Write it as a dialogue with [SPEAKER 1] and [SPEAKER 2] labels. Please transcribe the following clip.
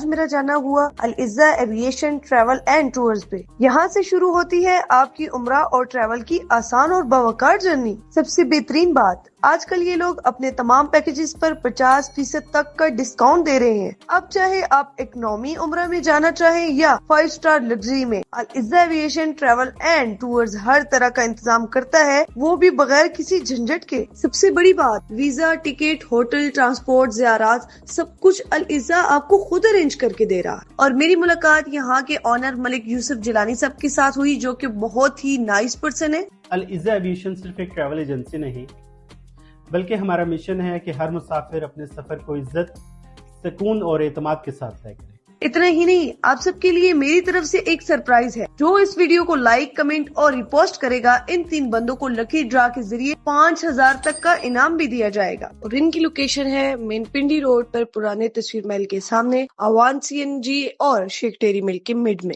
[SPEAKER 1] آج میرا جانا ہوا العزہ ایویشن ٹریول اینڈ ٹورز پہ۔ یہاں سے شروع ہوتی ہے آپ کی عمرہ اور ٹریول کی آسان اور باوقار جرنی۔ سب سے بہترین بات، آج کل یہ لوگ اپنے تمام پیکیجز پر 50% تک کا ڈسکاؤنٹ دے رہے ہیں۔ اب چاہے آپ اکنامی عمرہ میں جانا چاہیں یا 5 اسٹار لگژری میں، العزہ ایویشن ٹریول اینڈ ٹورز ہر طرح کا انتظام کرتا ہے، وہ بھی بغیر کسی جھنجٹ کے۔ سب سے بڑی بات، ویزا، ٹکٹ، ہوٹل، ٹرانسپورٹ، زیارات، سب کچھ العزہ آپ کو خود ارینج کر کے دے رہا۔ اور میری ملاقات یہاں کے آنر ملک یوسف جیلانی صاحب کے ساتھ ہوئی، جو کہ بہت ہی نائس پرسن ہے۔
[SPEAKER 2] العزہ ایویشن صرف ایک ٹریول ایجنسی نہیں، بلکہ ہمارا مشن ہے کہ ہر مسافر اپنے سفر کو عزت، سکون اور اعتماد کے ساتھ طے کرے۔
[SPEAKER 1] اتنا ہی نہیں، آپ سب کے لیے میری طرف سے ایک سرپرائز ہے۔ جو اس ویڈیو کو لائک، کمنٹ اور ریپوسٹ کرے گا، ان 3 بندوں کو لکی ڈرا کے ذریعے 5000 تک کا انعام بھی دیا جائے گا۔ اور ان کی لوکیشن ہے مین پنڈی روڈ پر، پرانے تصویر محل کے سامنے، آوان CNG اور شیخ ٹیری مل کے مڈ میں۔